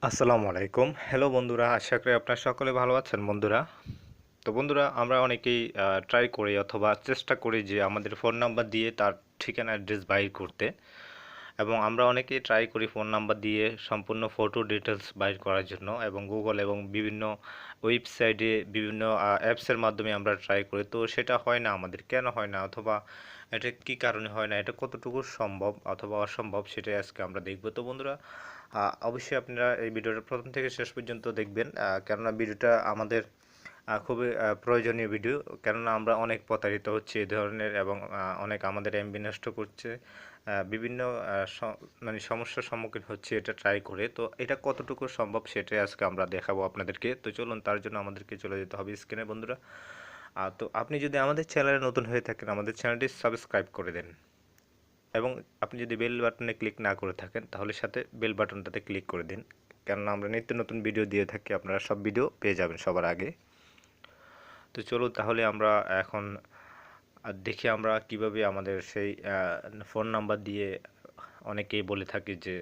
আসসালামু আলাইকুম। হ্যালো বন্ধুরা, আশা করি আপনারা সকলে ভালো আছেন বন্ধুরা। তো বন্ধুরা, আমরা অনেকেই ট্রাই করি অথবা চেষ্টা করি যে আমাদের ফোন নাম্বার দিয়ে তার ঠিকানা অ্যাড্রেস বাইর করতে, এবং আমরা অনেকেই ট্রাই করি ফোন নাম্বার দিয়ে সম্পূর্ণ ফটো ডিটেলস বাইর করার জন্য, এবং গুগল এবং বিভিন্ন ওয়েবসাইটে বিভিন্ন অ্যাপসের মাধ্যমে আমরা ট্রাই করি। তো সেটা হয় না আমাদের, কেন হয় না অথবা এটা কী কারণে হয় না, এটা কতটুকু সম্ভব অথবা অসম্ভব, সেটাই আজকে আমরা দেখব। তো বন্ধুরা, অবশ্যই আপনারা এই ভিডিওটা প্রথম থেকে শেষ পর্যন্ত দেখবেন, কেননা ভিডিওটা আমাদের খুবই প্রয়োজনীয় ভিডিও। কেননা আমরা অনেক প্রতারিত হচ্ছি এই ধরনের, এবং অনেক আমাদের এমবি নষ্ট করছে, বিভিন্ন মানে সমস্যার সম্মুখীন হচ্ছে এটা ট্রাই করে। তো এটা কতটুকু সম্ভব সেটাই আজকে আমরা দেখাবো আপনাদেরকে। তো চলুন, তার জন্য আমাদেরকে চলে যেতে হবে স্ক্রিনে বন্ধুরা। তো আপনি যদি আমাদের চ্যানেলে নতুন হয়ে থাকেন, আমাদের চ্যানেলটি সাবস্ক্রাইব করে দেন, এবং আপনি যদি বেল বাটনে ক্লিক না করে থাকেন তাহলে সাথে বেল বাটনটাতে ক্লিক করে দিন, কেননা আমরা নিত্য নতুন ভিডিও দিয়ে থাকি, আপনারা সব ভিডিও পেয়ে যাবেন সবার আগে। তো চলো তাহলে আমরা এখন দেখি আমরা কিভাবে আমাদের সেই ফোন নাম্বার দিয়ে অনেকেই বলে থাকি যে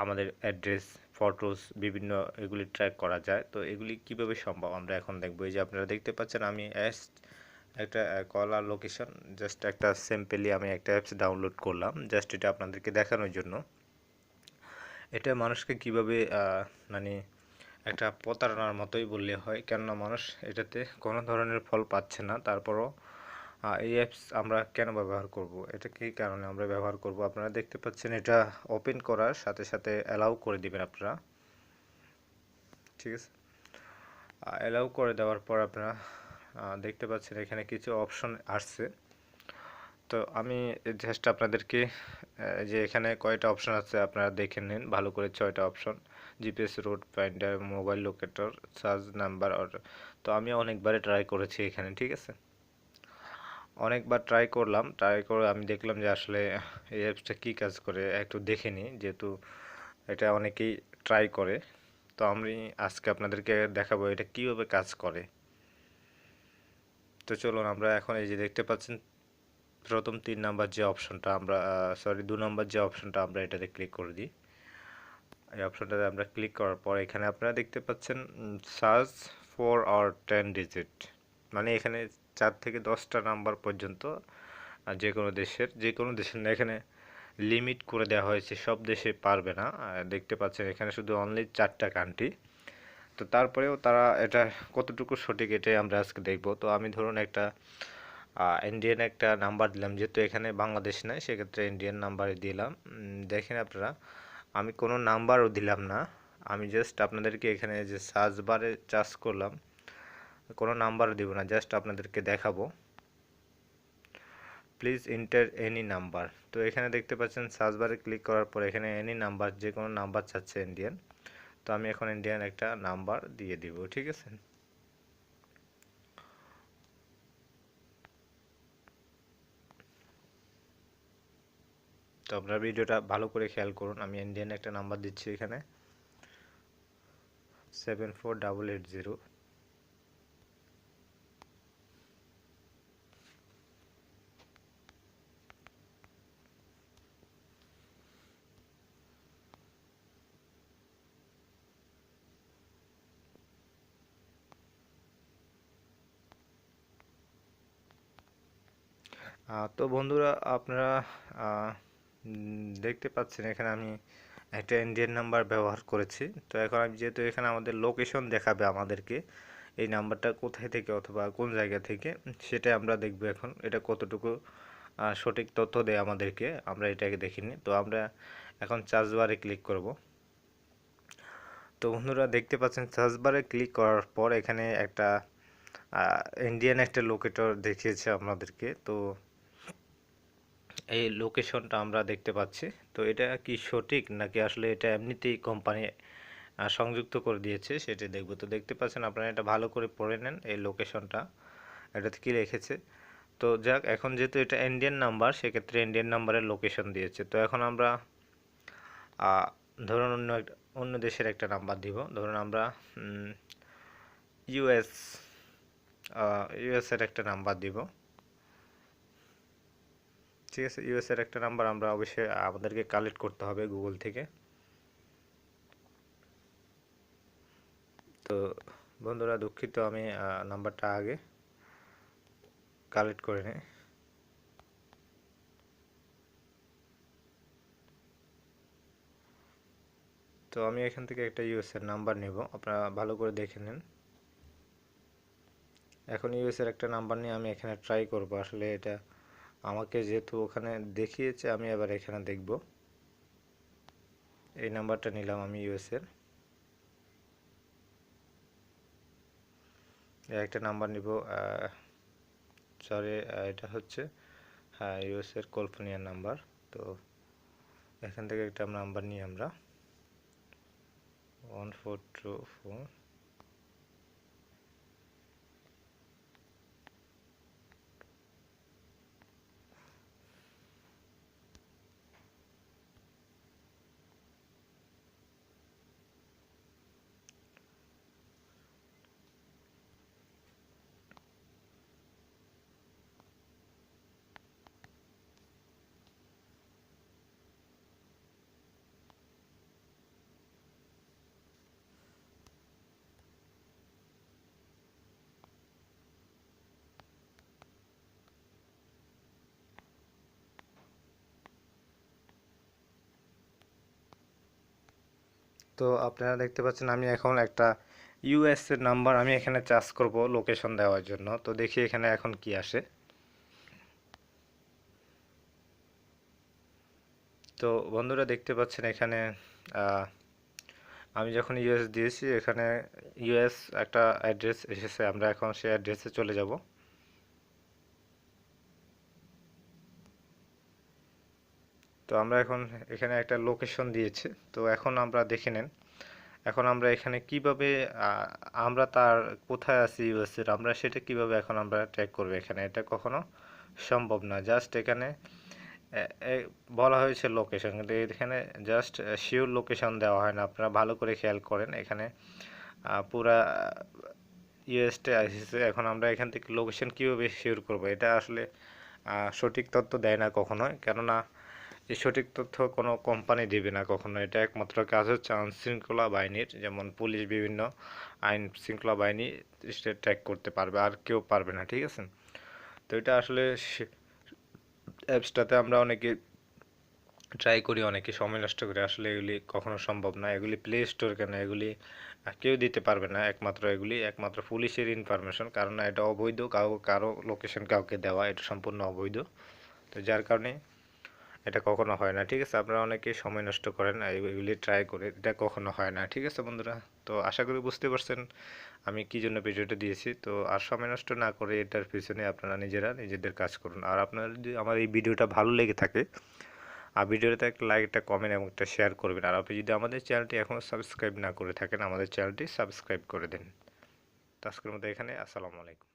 আমাদের অ্যাড্রেস, ফটোস বিভিন্ন এগুলি ট্র্যাক করা যায়। তো এগুলি কিভাবে সম্ভব আমরা এখন দেখবো। এই যে আপনারা দেখতে পাচ্ছেন, আমি একটা কলার লোকেশন, জাস্ট একটা সিম্পলি আমি একটা অ্যাপস ডাউনলোড করলাম, জাস্ট এটা আপনাদেরকে দেখানোর জন্য। এটা মানুষকে কিভাবে মানে একটা প্রতারণার মতোই বললে হয়, কেননা মানুষ এটাতে কোনো ধরনের ফল পাচ্ছে না। তারপরও এই অ্যাপস আমরা কেন ব্যবহার করব, এটা কী কারণে আমরা ব্যবহার করব, আপনারা দেখতে পাচ্ছেন এটা ওপেন করার সাথে সাথে অ্যালাউ করে দিবেন আপনারা, ঠিক আছে। অ্যালাউ করে দেওয়ার পর আপনারা দেখতে পাচ্ছেন এখানে কিছু অপশন আসছে। তো আমি জাস্ট আপনাদেরকে যে এখানে কয়টা অপশন আছে আপনারা দেখে নিন ভালো করে, 6টা option: GPS, route finder, mobile locator, search number order. তো আমি অনেকবারে ট্রাই করেছি এখানে, ঠিক আছে। অনেকবার ট্রাই করলাম, ট্রাই করে আমি দেখলাম যে আসলে এই অ্যাপসটা কী কাজ করে একটু দেখে নিই, যেহেতু এটা অনেকেই ট্রাই করে। তো আমি আজকে আপনাদেরকে দেখাবো এটা কীভাবে কাজ করে। তো চলুন আমরা এখন এই যে দেখতে পাচ্ছেন প্রথম 3 নাম্বার যে অপশনটা আমরা, সরি 2 নাম্বার যে অপশনটা, আমরা এটাতে ক্লিক করে দিই। এই অপশনটাতে আমরা ক্লিক করার পর এখানে আপনারা দেখতে পাচ্ছেন সার্চ 4 or 10 ডিজিট, মানে এখানে 4 থেকে 10টা নাম্বার পর্যন্ত যে কোনো দেশের না, এখানে লিমিট করে দেওয়া হয়েছে, সব দেশে পারবে না। দেখতে পাচ্ছেন এখানে শুধু অনলি 4টা কান্ট্রি। তো তারপরেও তারা এটা কতটুকু সঠিক এটাই আমরা আজকে দেখব। তো আমি ধরুন একটা ইন্ডিয়ান একটা নাম্বার দিলাম, যেহেতু এখানে বাংলাদেশ নাই সেক্ষেত্রে ইন্ডিয়ান নাম্বারে দিলাম। দেখেন আপনারা, আমি কোনো নাম্বারও দিলাম না, আমি জাস্ট আপনাদেরকে এখানে যে সার্চ বারে চার্জ করলাম, কোনো নাম্বারও দিব না, জাস্ট আপনাদেরকে দেখাবো। Please enter any number. তো এখানে দেখতে পাচ্ছেন সার্চ বারে ক্লিক করার পর এখানে এনি নাম্বার, যে কোনো নাম্বার চাচ্ছে ইন্ডিয়ান। তো আমি এখন ইন্ডিয়ান একটা নাম্বার দিয়ে দিব, ঠিক আছে। তো আপনারা ভিডিওটা ভালো করে খেয়াল করুন, আমি ইন্ডিয়ান একটা নাম্বার দিচ্ছি এখানে 74880। তো বন্ধুরা, আপনারা দেখতে পাচ্ছেন এখানে আমি একটা ইন্ডিয়ান নাম্বার ব্যবহার করেছি। তো এখন আমি যেহেতু এখানে আমাদের লোকেশন দেখাবে আমাদেরকে এই নাম্বারটা কোথায় থেকে অথবা কোন জায়গা থেকে, সেটাই আমরা দেখব এখন এটা কতটুকু সঠিক তথ্য দেয় আমাদেরকে, আমরা এটাকে দেখিনি। তো আমরা এখন সার্চ বারে ক্লিক করব। তো বন্ধুরা দেখতে পাচ্ছেন সার্চ বারে ক্লিক করার পর এখানে একটা ইন্ডিয়ান একটা লোকেটর দেখিয়েছে আমাদেরকে। তো এই লোকেশনটা আমরা দেখতে পাচ্ছি। তো এটা কি সঠিক নাকি আসলে এটা এমনিতেই কোম্পানি সংযুক্ত করে দিয়েছে সেটা দেখব। তো দেখতে পাচ্ছেন আপনারা, এটা ভালো করে পড়ে নেন এই লোকেশনটা, এটাতে কি লিখেছে। তো যাক, এখন যেহেতু এটা ইন্ডিয়ান নাম্বার সেক্ষেত্রে ইন্ডিয়ান নাম্বারের লোকেশন দিয়েছে। তো এখন আমরা ধরুন অন্য দেশের একটা নাম্বার দিব, ধরুন আমরা ইউএস এর একটা নাম্বার দিব, ঠিক আছে। ইউএস এর একটা নাম্বার আমরা অবশ্যই আমাদেরকে কালেক্ট করতে হবে গুগল থেকে। তো বন্ধুরা দুঃখিত, আমি নাম্বারটা আগে কালেক্ট করে নিই। তো আমি এখান থেকে একটা ইউএসের নাম্বার নেব, আপনারা ভালো করে দেখে নিন। এখন ইউএসের একটা নাম্বার নিয়ে আমি এখানে ট্রাই করব। আসলে এটা আমাকে যেহেতু ওখানে দেখিয়েছে, আমি এবার এখানে দেখব। এই নাম্বারটা নিলাম আমি ইউএসের। একটা নাম্বার নিব, সরি এটা হচ্ছে হ্যাঁ ইউএসের ক্যালিফোর্নিয়ার নাম্বার। তো এখান থেকে একটা নাম্বার নিই আমরা 1424। তো আপনারা দেখতে পাচ্ছেন আমি এখন একটা ইউএস এর নাম্বার আমি এখানে চার্জ করব লোকেশন দেওয়ার জন্য। তো দেখি এখানে এখন কি আসে। তো বন্ধুরা দেখতে পাচ্ছেন এখানে আমি যখন ইউএস দিয়েছি এখানে ইউএস একটা অ্যাড্রেস এসেছে। আমরা এখন সেই অ্যাড্রেসে চলে যাব। তো আমরা এখন এখানে একটা লোকেশন দিয়েছি। তো এখন আমরা দেখে নেন, এখন আমরা এখানে কিভাবে আমরা তার কোথায় আছি ইউএস এর, আমরা সেটা কিভাবে এখন আমরা ট্র্যাক করব। এখানে এটা কখনো সম্ভব না। জাস্ট এখানে বলা হয়েছে লোকেশন, কিন্তু এখানে জাস্ট শিওর লোকেশন দেওয়া হয় না। আপনারা ভালো করে খেয়াল করেন, এখানে পুরা ইউএসটে আসছে। এখন আমরা এখান থেকে লোকেশন কীভাবে শিওর করব, এটা আসলে সঠিক তথ্য দেয় না কখনোই, কেননা এই সঠিক তথ্য কোনো কোম্পানি দেবে না কখনো। এটা একমাত্র কাজ হচ্ছে আইন শৃঙ্খলা বাহিনীর, যেমন পুলিশ, বিভিন্ন আইন শৃঙ্খলা বাহিনী ট্র্যাক করতে পারবে, আর কেউ পারবে না, ঠিক আছে। তো এটা আসলে অ্যাপসটাতে আমরা অনেকে ট্রাই করি, অনেকে সময় নষ্ট করে, আসলে এগুলি কখনো সম্ভব না। এগুলি প্লে স্টোর কেন, এগুলি কেউ দিতে পারবে না। এগুলি একমাত্র পুলিশের ইনফরমেশন, কারণ এটা অবৈধ, কারো লোকেশন কাউকে দেওয়া এটা সম্পূর্ণ অবৈধ। তো যার কারণে এটা কখনো হয় না, ঠিক আছে। আপনারা অনেকে সময় নষ্ট করেন এগুলি ট্রাই করে, এটা কখনো হয় না, ঠিক আছে বন্ধুরা। তো আশা করি বুঝতে পারছেন আমি কি জন্য ভিডিওটা দিয়েছি। তো আর সময় নষ্ট না করে এটার পিছনে আপনারা নিজেদের কাজ করুন। আর আপনারা যদি আমার এই ভিডিওটা ভালো লেগে থাকে, আর ভিডিওতে একটা লাইক, একটা কমেন্ট এবং একটা শেয়ার করবেন। আর আপনি যদি আমাদের চ্যানেলটি এখনও সাবস্ক্রাইব না করে থাকেন, আমাদের চ্যানেলটি সাবস্ক্রাইব করে দিন। তো আজকের মতো এখানে, আসসালামু আলাইকুম।